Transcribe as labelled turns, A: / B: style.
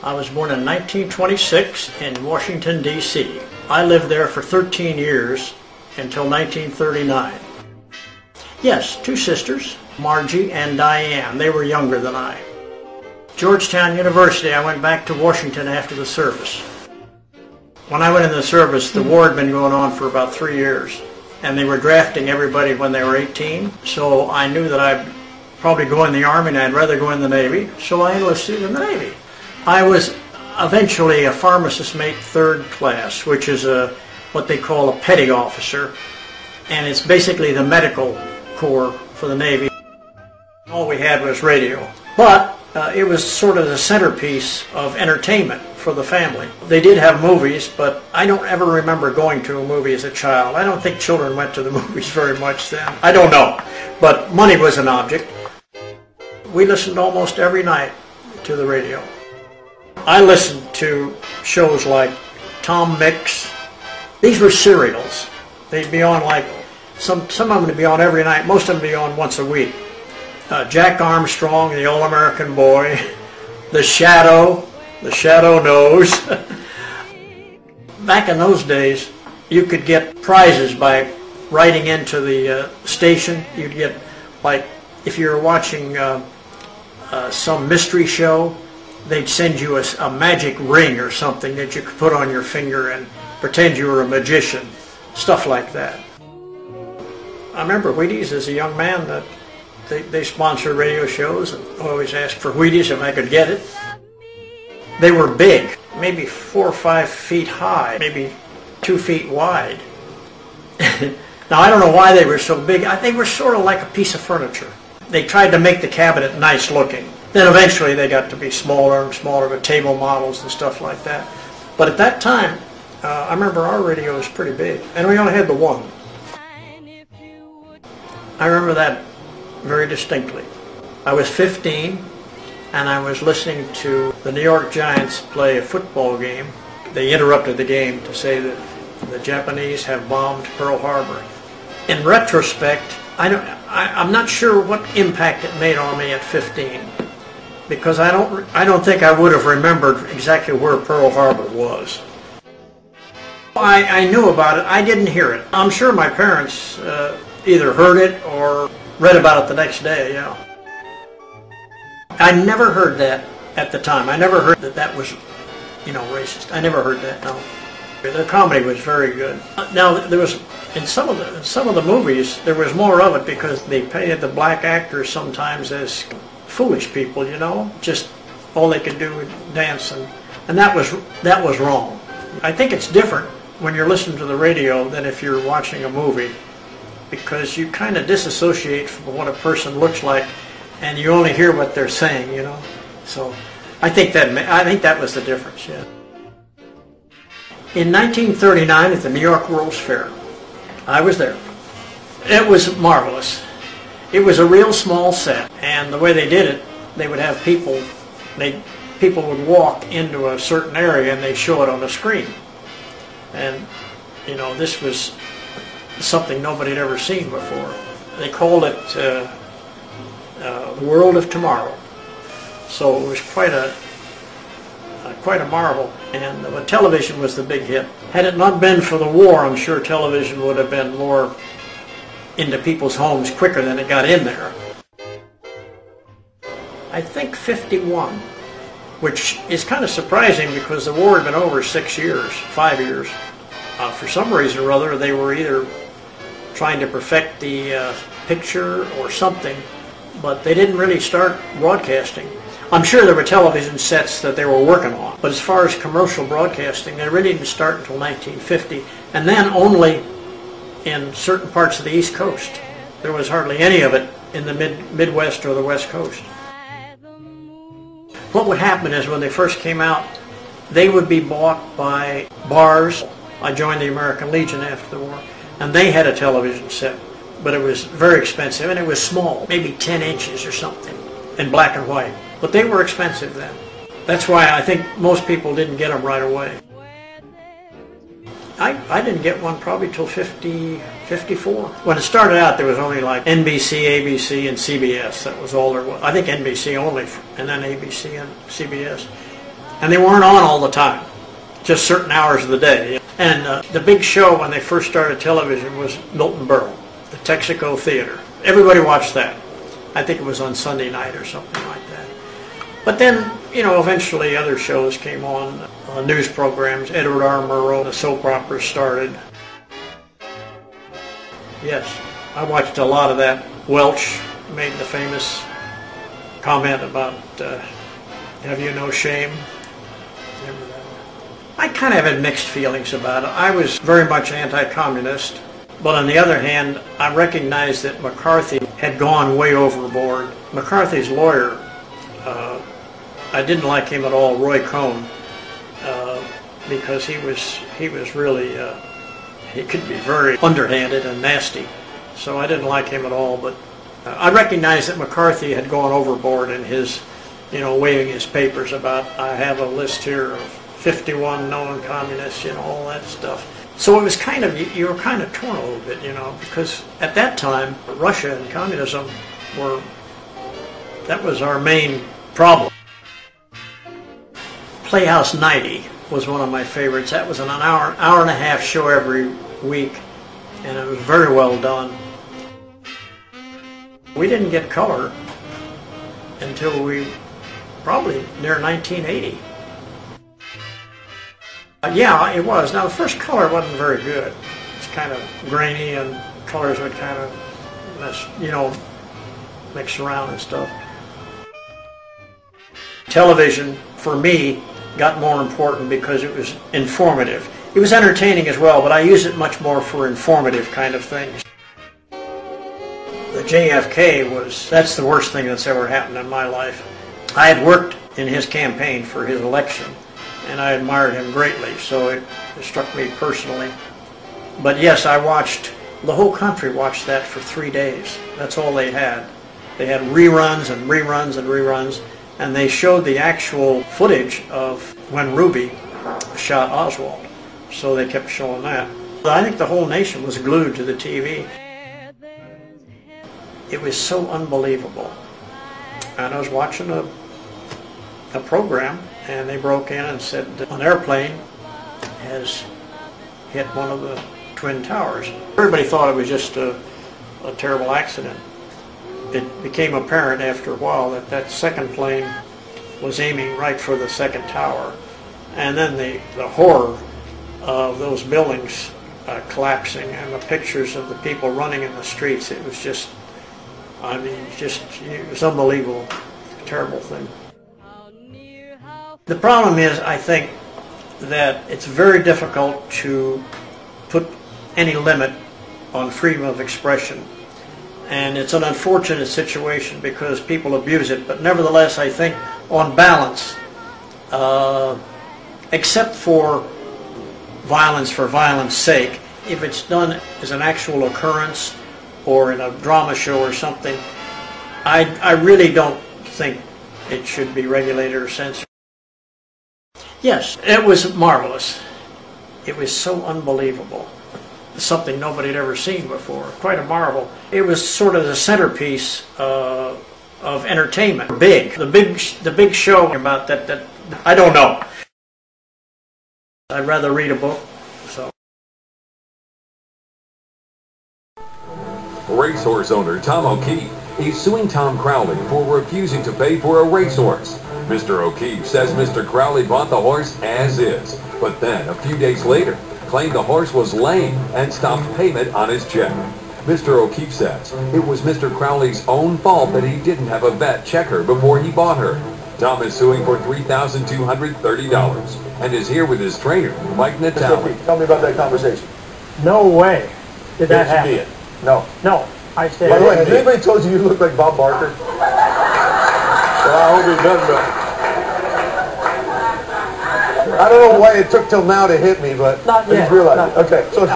A: I was born in 1926 in Washington, D.C. I lived there for 13 years until 1939. Yes, two sisters, Margie and Diane. They were younger than I. Georgetown University, I went back to Washington after the service. When I went in the service, the war had been going on for about 3 years, and they were drafting everybody when they were 18, so I knew that I'd probably go in the Army and I'd rather go in the Navy, so I enlisted in the Navy. I was eventually a pharmacist mate third class, which is what they call a petty officer, and it's basically the medical corps for the Navy. All we had was radio, but it was sort of the centerpiece of entertainment for the family. They did have movies, but I don't ever remember going to a movie as a child. I don't think children went to the movies very much then. I don't know, but money was an object. We listened almost every night to the radio. I listened to shows like Tom Mix. These were serials. They'd be on like, some of them would be on every night, most of them would be on once a week. Jack Armstrong, the All-American Boy, The Shadow Knows. Back in those days, you could get prizes by writing into the station. You'd get, like, if you were watching some mystery show, they'd send you a magic ring or something that you could put on your finger and pretend you were a magician, stuff like that. I remember Wheaties as a young man that they sponsored radio shows and always asked for Wheaties if I could get it. They were big, maybe 4 or 5 feet high, maybe 2 feet wide. Now I don't know why they were so big. They were sort of like a piece of furniture. They tried to make the cabinet nice looking. Then eventually they got to be smaller and smaller with table models and stuff like that. But at that time, I remember our radio was pretty big, and we only had the one. I remember that very distinctly. I was 15, and I was listening to the New York Giants play a football game. They interrupted the game to say that the Japanese have bombed Pearl Harbor. In retrospect, I'm not sure what impact it made on me at 15, because I don't think I would have remembered exactly where Pearl Harbor was. I knew about it. I didn't hear it. I'm sure my parents either heard it or read about it the next day, yeah. I never heard that at the time. I never heard that was, racist. I never heard that, no. Their comedy was very good. Now, there was, in some of the movies, there was more of it because they painted the black actors sometimes as foolish people, just all they could do was dance, and that was wrong. I think it's different when you're listening to the radio than if you're watching a movie, because you kind of disassociate from what a person looks like, and you only hear what they're saying, So I think that was the difference. Yeah. In 1939, at the New York World's Fair, I was there. It was marvelous. It was a real small set, and the way they did it, they would have people would walk into a certain area and they show it on the screen. And this was something nobody had ever seen before. They called it the World of Tomorrow. So it was quite a marvel, and television was the big hit. Had it not been for the war, I'm sure television would have been more into people's homes quicker than it got in there. I think 51, which is kind of surprising because the war had been over 5 years. For some reason or other, they were either trying to perfect the picture or something, but they didn't really start broadcasting. I'm sure there were television sets that they were working on, but as far as commercial broadcasting, they really didn't start until 1950, and then only in certain parts of the East Coast. There was hardly any of it in the Midwest or the West Coast. What would happen is when they first came out, they would be bought by bars. I joined the American Legion after the war, and they had a television set, but it was very expensive, and it was small, maybe 10 inches or something, in black and white. But they were expensive then. That's why I think most people didn't get them right away. I didn't get one probably till 54. When it started out, there was only like NBC, ABC, and CBS. That was all there was. I think NBC only, and then ABC and CBS. And they weren't on all the time, just certain hours of the day. And the big show when they first started television was Milton Berle, the Texaco Theater. Everybody watched that. I think it was on Sunday night or something like that. But then, you know, eventually other shows came on, news programs. Edward R. Murrow, the soap operas started. Yes, I watched a lot of that. Welch made the famous comment about, have you no shame? Remember that? I kind of had mixed feelings about it. I was very much anti-communist, but on the other hand, I recognized that McCarthy had gone way overboard. McCarthy's lawyer, I didn't like him at all, Roy Cohn, because he was really, he could be very underhanded and nasty. So I didn't like him at all, but I recognized that McCarthy had gone overboard in his, you know, waving his papers about, I have a list here of 51 known communists, you know, all that stuff. So it was kind of, you were kind of torn a little bit, you know, because at that time, Russia and communism were, that was our main problem. Playhouse 90 was one of my favorites. That was an hour and a half show every week, and it was very well done. We didn't get color until probably near 1980. Yeah, it was. Now the first color wasn't very good. It's kind of grainy and colors would kind of mix around and stuff. Television, for me, got more important because it was informative. It was entertaining as well, but I use it much more for informative kind of things. The JFK that's the worst thing that's ever happened in my life. I had worked in his campaign for his election, and I admired him greatly, so it struck me personally. But yes, the whole country watched that for 3 days. That's all they had. They had reruns and reruns and reruns, and they showed the actual footage of when Ruby shot Oswald. So they kept showing that. I think the whole nation was glued to the TV. It was so unbelievable. And I was watching a program, and they broke in and said an airplane has hit one of the Twin Towers. Everybody thought it was just a terrible accident. It became apparent after a while that that second plane was aiming right for the second tower. And then the horror of those buildings collapsing and the pictures of the people running in the streets, it was just, I mean, it was unbelievable. A terrible thing. The problem is, I think, that it's very difficult to put any limit on freedom of expression. And it's an unfortunate situation because people abuse it. But nevertheless, I think, on balance, except for violence sake, if it's done as an actual occurrence or in a drama show or something, I really don't think it should be regulated or censored. Yes, it was marvelous. It was so unbelievable. Something nobody had ever seen before. Quite a marvel. It was sort of the centerpiece of entertainment. The big show about that I don't know. I'd rather read a book. So.
B: Racehorse owner Tom O'Keefe is suing Tom Crowley for refusing to pay for a racehorse. Mr. O'Keefe says Mr. Crowley bought the horse as is, but then a few days later claimed the horse was lame and stopped payment on his check. Mr. O'Keefe says it was Mr. Crowley's own fault that he didn't have a vet check her before he bought her. Tom is suing for $3,230 and is here with his trainer, Mike Natale.
C: Mr. O'Keefe, tell me about that conversation.
D: No way did that happen.
C: Yes, you did. No.
D: No. I said.
C: By the way, has anybody told you look like Bob Barker? Well, I hope he doesn't. I don't know why it took till now to hit me, but
D: Not
C: I just
D: yet.
C: realized it. Okay, so